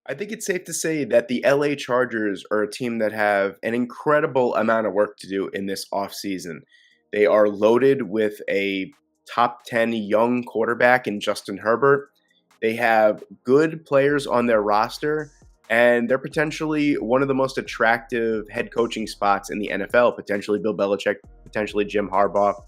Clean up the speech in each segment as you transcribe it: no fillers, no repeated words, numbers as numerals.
I think it's safe to say that the LA Chargers are a team that have an incredible amount of work to do in this offseason. They are loaded with a top 10 young quarterback in Justin Herbert. They have good players on their roster, and they're potentially one of the most attractive head coaching spots in the NFL, potentially Bill Belichick, potentially Jim Harbaugh.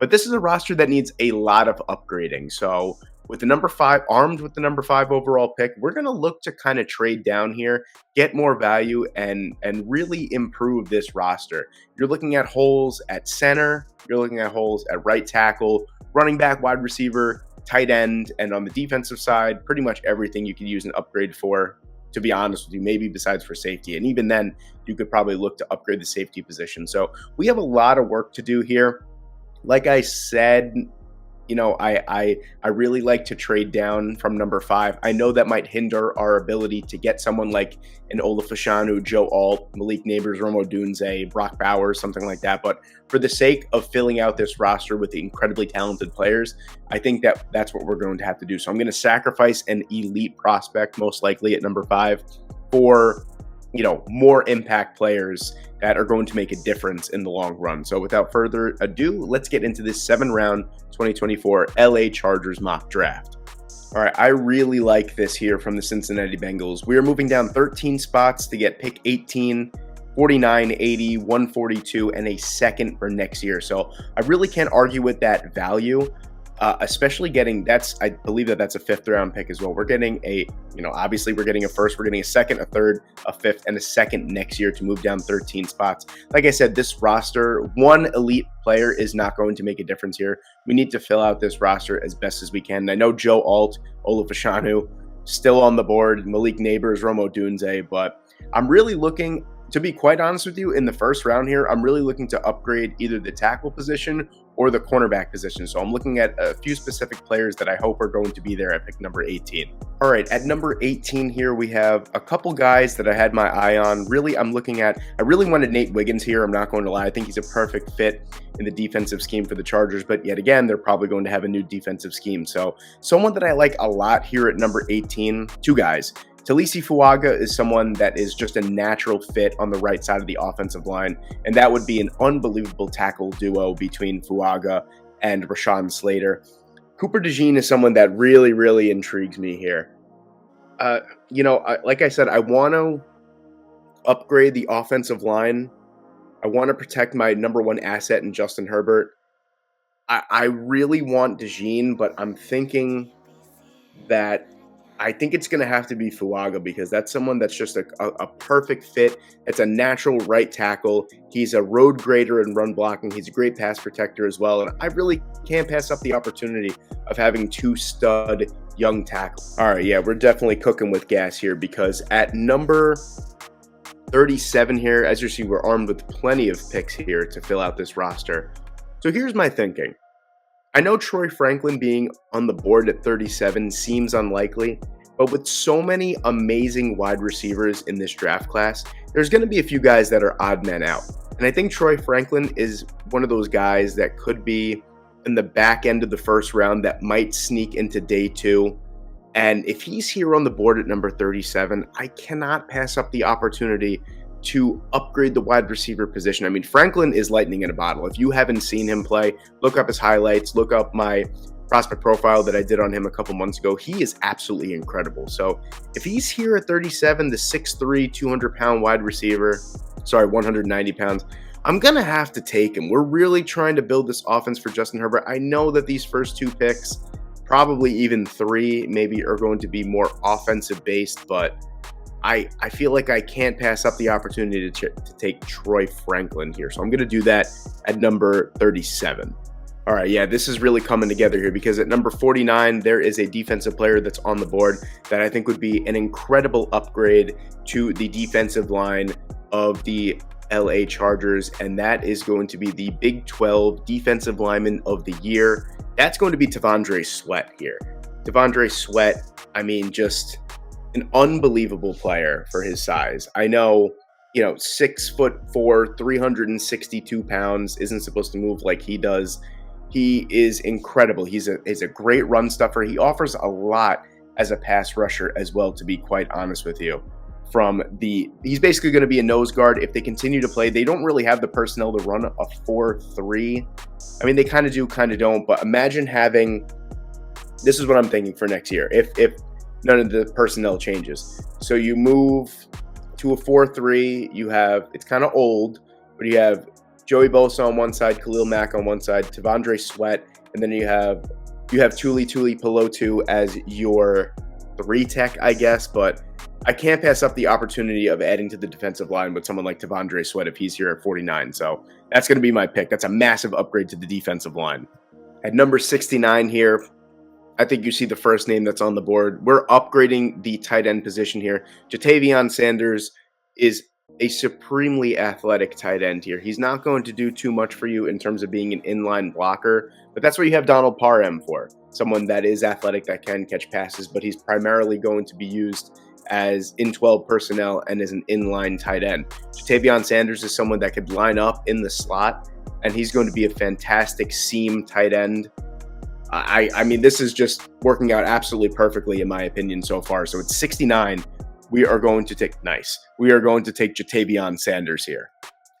But this is a roster that needs a lot of upgrading. So with the number five, armed with the number five overall pick, we're going to look to kind of trade down here, get more value, and really improve this roster. You're looking at holes at center, you're looking at holes at right tackle, running back, wide receiver, tight end, and on the defensive side, pretty much everything you could use an upgrade for. To be honest with you, maybe besides for safety. And even then, you could probably look to upgrade the safety position. So we have a lot of work to do here. Like I said, I really like to trade down from number five. I know that might hinder our ability to get someone like an Ola Fashanu, Joe Alt, Malik Neighbors, Romo Dunze, Brock Bowers, something like that. But for the sake of filling out this roster with the incredibly talented players, I think that's what we're going to have to do. So I'm going to sacrifice an elite prospect, most likely at number five, for more impact players that are going to make a difference in the long run. So without further ado, let's get into this 7-round 2024 LA Chargers mock draft. All right, I really like this here from the Cincinnati Bengals. We are moving down 13 spots to get pick 18, 49, 80, 142, and a second for next year. So I really can't argue with that value. Especially getting I believe that's a fifth round pick as well. We're getting obviously we're getting a first, we're getting a second, a third, a fifth, and a second next year to move down 13 spots. Like I said, this roster, one elite player is not going to make a difference here. We need to fill out this roster as best as we can. And I know Joe Alt, Ola Fashanu, still on the board, Malik Neighbors, Romo Dunze, but I'm really looking, to be quite honest with you, in the first round here, I'm really looking to upgrade either the tackle position or the cornerback position. So I'm looking at a few specific players that I hope are going to be there at pick number 18. All right, at number 18 here, we have a couple guys that I had my eye on. Really, I really wanted Nate Wiggins here. I'm not going to lie. I think he's a perfect fit in the defensive scheme for the Chargers, but yet again, they're probably going to have a new defensive scheme. So someone that I like a lot here at number 18, two guys. Talisi Fuaga is someone that is just a natural fit on the right side of the offensive line, and that would be an unbelievable tackle duo between Fuaga and Rashawn Slater. Cooper DeJean is someone that really, really intrigues me here. Like I said, I want to upgrade the offensive line. I want to protect my number one asset in Justin Herbert. I really want DeJean, but I'm thinking that I think it's going to have to be Fuaga because that's someone that's just a perfect fit. It's a natural right tackle. He's a road grader in run blocking. He's a great pass protector as well. And I really can't pass up the opportunity of having two stud young tackles. All right, yeah, we're definitely cooking with gas here because at number 37 here, as you see, we're armed with plenty of picks here to fill out this roster. So here's my thinking. I know Troy Franklin being on the board at 37 seems unlikely, but with so many amazing wide receivers in this draft class, there's going to be a few guys that are odd men out. And I think Troy Franklin is one of those guys that could be in the back end of the first round that might sneak into day two. And if he's here on the board at number 37, I cannot pass up the opportunity to upgrade the wide receiver position. I mean, Franklin is lightning in a bottle. If you haven't seen him play, look up his highlights, look up my prospect profile that I did on him a couple months ago. He is absolutely incredible. So if he's here at 37, the 6'3", 200-pound wide receiver, 190 pounds, I'm going to have to take him. We're really trying to build this offense for Justin Herbert. I know that these first two picks, probably even three, maybe are going to be more offensive based, but I feel like I can't pass up the opportunity to take Troy Franklin here. So I'm going to do that at number 37. All right, yeah, this is really coming together here because at number 49, there is a defensive player that's on the board that I think would be an incredible upgrade to the defensive line of the LA Chargers, and that is going to be the Big 12 Defensive Lineman of the Year. That's going to be T'Vondre Sweat here. T'Vondre Sweat, I mean, just an unbelievable player for his size. I know, 6'4", 362 pounds, isn't supposed to move like he does. He is incredible. He's a great run stuffer. He offers a lot as a pass rusher as well, to be quite honest with you. He's basically going to be a nose guard. If they continue to play, they don't really have the personnel to run a 4-3. I mean, they kind of do, kind of don't, but imagine having, this is what I'm thinking for next year, if none of the personnel changes. So you move to a 4-3, it's kind of old, but you have Joey Bosa on one side, Khalil Mack on one side, Tavondre Sweat, and then you have Tuli Pelotu as your 3 tech, I guess, but I can't pass up the opportunity of adding to the defensive line with someone like Tavondre Sweat if he's here at 49. So that's going to be my pick. That's a massive upgrade to the defensive line. At number 69 here, I think you see the first name that's on the board. We're upgrading the tight end position here. Ja'Tavion Sanders is a supremely athletic tight end here. He's not going to do too much for you in terms of being an inline blocker, but that's what you have Donald Parham for. Someone that is athletic, that can catch passes, but he's primarily going to be used as in 12 personnel and as an inline tight end. Ja'Tavion Sanders is someone that could line up in the slot, and he's going to be a fantastic seam tight end. I mean, this is just working out absolutely perfectly in my opinion so far. So it's 69. We are going to take Ja'Tavion Sanders here.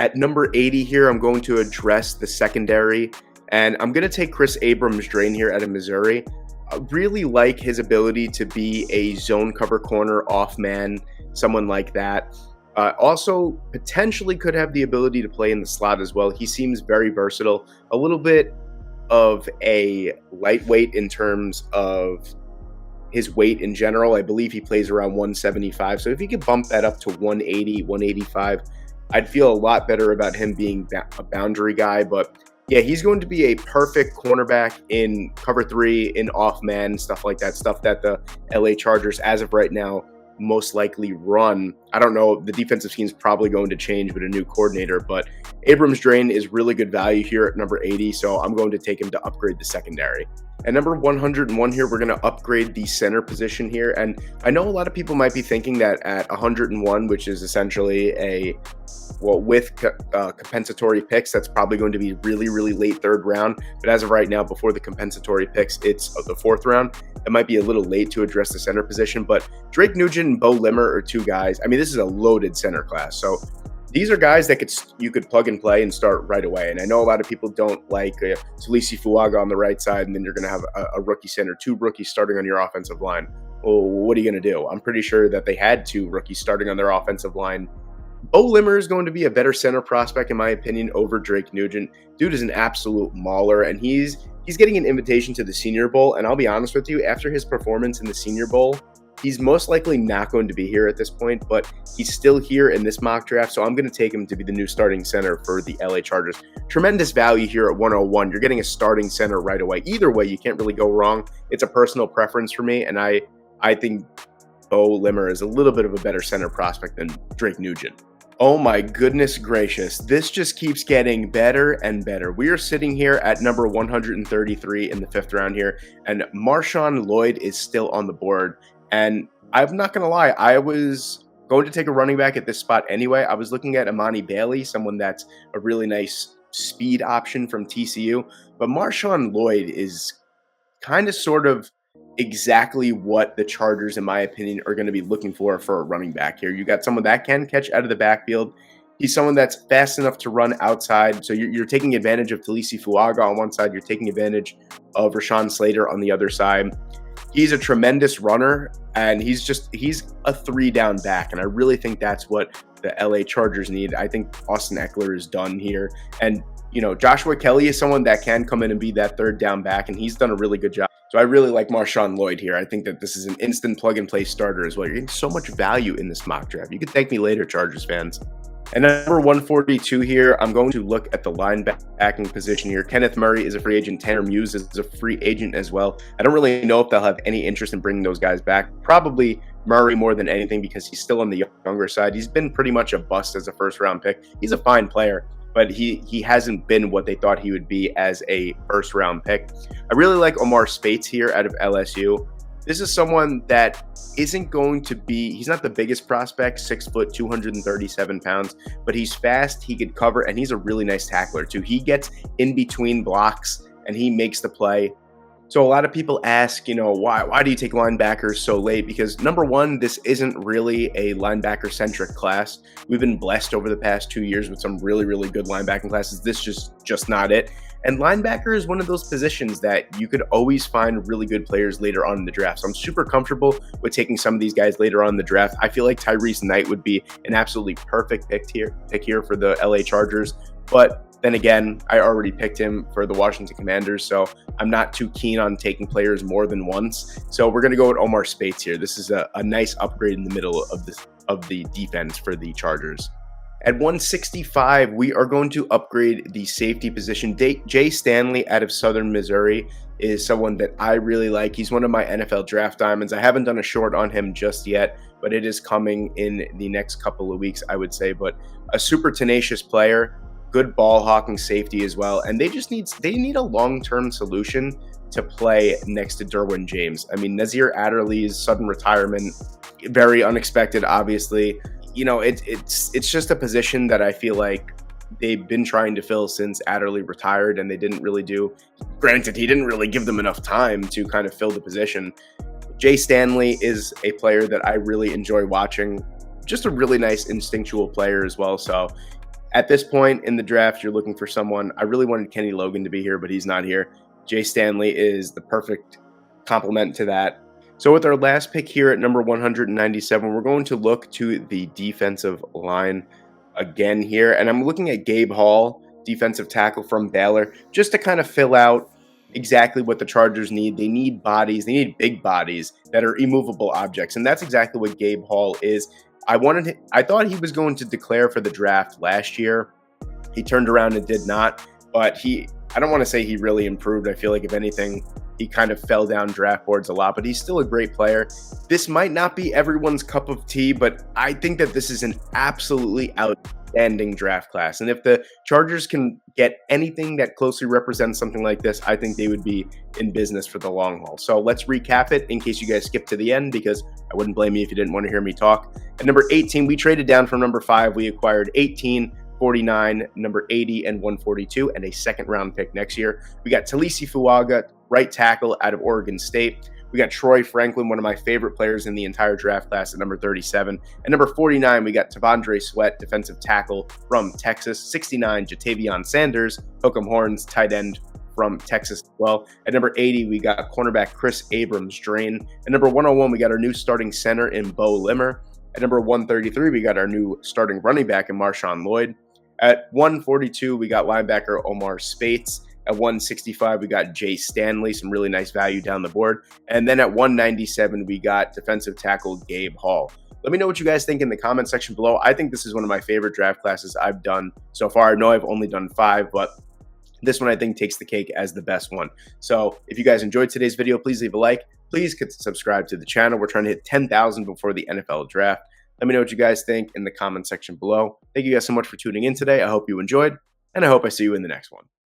At number 80 here, I'm going to address the secondary, and I'm going to take Chris Abrams-Draine here out of Missouri. I really like his ability to be a zone cover corner, off man, someone like that. Also, potentially could have the ability to play in the slot as well. He seems very versatile, a little bit of a lightweight in terms of his weight in general. I believe he plays around 175. So if he could bump that up to 180, 185, I'd feel a lot better about him being a boundary guy. But yeah, he's going to be a perfect cornerback in cover 3, in off man, stuff like that, stuff that the LA Chargers, as of right now, most likely run. I don't know. The defensive scheme's probably going to change with a new coordinator, but Abrams-Draine is really good value here at number 80, so I'm going to take him to upgrade the secondary. At number 101 here, we're going to upgrade the center position here, and I know a lot of people might be thinking that at 101, which is essentially with compensatory picks, that's probably going to be really, really late 3rd round, but as of right now, before the compensatory picks, it's the 4th round. It might be a little late to address the center position, but Drake Nugent and Bo Limmer are 2 guys. I mean, this is a loaded center class, so these are guys that you could plug and play and start right away. And I know a lot of people don't like Talisi Fuaga on the right side, and then you're going to have a rookie center, 2 rookies starting on your offensive line. Well, what are you going to do? I'm pretty sure that they had 2 rookies starting on their offensive line. Bo Limmer is going to be a better center prospect, in my opinion, over Drake Nugent. Dude is an absolute mauler, and he's getting an invitation to the Senior Bowl. And I'll be honest with you, after his performance in the Senior Bowl, he's most likely not going to be here at this point, but he's still here in this mock draft, so I'm going to take him to be the new starting center for the LA Chargers. Tremendous value here at 101. You're getting a starting center right away. Either way, you can't really go wrong. It's a personal preference for me, and I think Bo Limmer is a little bit of a better center prospect than Drake Nugent. Oh my goodness gracious, this just keeps getting better and better. We are sitting here at number 133 in the 5th round here, and Marshawn Lloyd is still on the board. And I'm not going to lie, I was going to take a running back at this spot anyway. I was looking at Imani Bailey, someone that's a really nice speed option from TCU. But Marshawn Lloyd is kind of sort of exactly what the Chargers, in my opinion, are going to be looking for a running back here. You got someone that can catch out of the backfield. He's someone that's fast enough to run outside. So you're taking advantage of Talisi Fuaga on one side. You're taking advantage of Rashawn Slater on the other side. He's a tremendous runner, and he's a 3-down back, and I really think that's what the LA Chargers need. I think Austin Eckler is done here, and Joshua Kelly is someone that can come in and be that 3rd-down back, and he's done a really good job. So I really like Marshawn Lloyd here. I think that this is an instant plug-and-play starter as well. You're getting so much value in this mock draft. You can thank me later, Chargers fans. And number 142 here, I'm going to look at the linebacking position here. Kenneth Murray is a free agent. Tanner Muse is a free agent as well. I don't really know if they'll have any interest in bringing those guys back. Probably Murray more than anything because he's still on the younger side. He's been pretty much a bust as a 1st-round pick. He's a fine player, but he hasn't been what they thought he would be as a 1st-round pick. I really like Omar Spates here out of LSU. This is someone that isn't going to be, he's not the biggest prospect, 6 foot, 237 pounds, but he's fast, he could cover, and he's a really nice tackler too. He gets in between blocks and he makes the play. So a lot of people ask, why do you take linebackers so late? Because number one, this isn't really a linebacker centric class. We've been blessed over the past 2 years with some really, really good linebacking classes. This just not it. And linebacker is one of those positions that you could always find really good players later on in the draft. So I'm super comfortable with taking some of these guys later on in the draft. I feel like Tyrese Knight would be an absolutely perfect pick here for the LA Chargers. But then again, I already picked him for the Washington Commanders, so I'm not too keen on taking players more than once. So we're going to go with Omar Speights here. This is a nice upgrade in the middle of the defense for the Chargers. At 165, we are going to upgrade the safety position. Jay Stanley out of Southern Missouri is someone that I really like. He's one of my NFL draft diamonds. I haven't done a short on him just yet, but it is coming in the next couple of weeks, I would say. But a super tenacious player, good ball hawking safety as well, and they need a long-term solution to play next to Derwin James. I mean, Nazir Adderley's sudden retirement, very unexpected, obviously. It's just a position that I feel like they've been trying to fill since Adderley retired, and they didn't really do. Granted, he didn't really give them enough time to kind of fill the position. Jay Stanley is a player that I really enjoy watching. Just a really nice instinctual player as well. So at this point in the draft, you're looking for someone. I really wanted Kenny Logan to be here, but he's not here. Jay Stanley is the perfect complement to that. So with our last pick here at number 197, we're going to look to the defensive line again here. And I'm looking at Gabe Hall, defensive tackle from Baylor, just to kind of fill out exactly what the Chargers need. They need bodies. They need big bodies that are immovable objects. And that's exactly what Gabe Hall is. I thought he was going to declare for the draft last year. He turned around and did not, but I don't want to say he really improved. I feel like if anything, he kind of fell down draft boards a lot, but he's still a great player. This might not be everyone's cup of tea, but I think that this is an absolutely outstanding draft class. And if the Chargers can get anything that closely represents something like this, I think they would be in business for the long haul. So let's recap it in case you guys skipped to the end, because I wouldn't blame you if you didn't want to hear me talk. At number 18, we traded down from number 5. We acquired 18, 49, number 80, and 142, and a second-round pick next year. We got Talisi Fuaga, right tackle out of Oregon State. We got Troy Franklin, one of my favorite players in the entire draft class, at number 37. At number 49, we got Tavondre Sweat, defensive tackle from Texas. 69, Jatavion Sanders, Hook'em Horns, tight end from Texas as well. At number 80, we got cornerback Chris Abrams-Drain. At number 101, we got our new starting center in Bo Limmer. At number 133, we got our new starting running back in Marshawn Lloyd. At 142, we got linebacker Omar Speights. At 165, we got Jay Stanley, some really nice value down the board. And then at 197, we got defensive tackle Gabe Hall. Let me know what you guys think in the comment section below. I think this is one of my favorite draft classes I've done so far. I know I've only done 5, but this one I think takes the cake as the best one. So if you guys enjoyed today's video, please leave a like. Please subscribe to the channel. We're trying to hit 10,000 before the NFL draft. Let me know what you guys think in the comment section below. Thank you guys so much for tuning in today. I hope you enjoyed, and I hope I see you in the next one.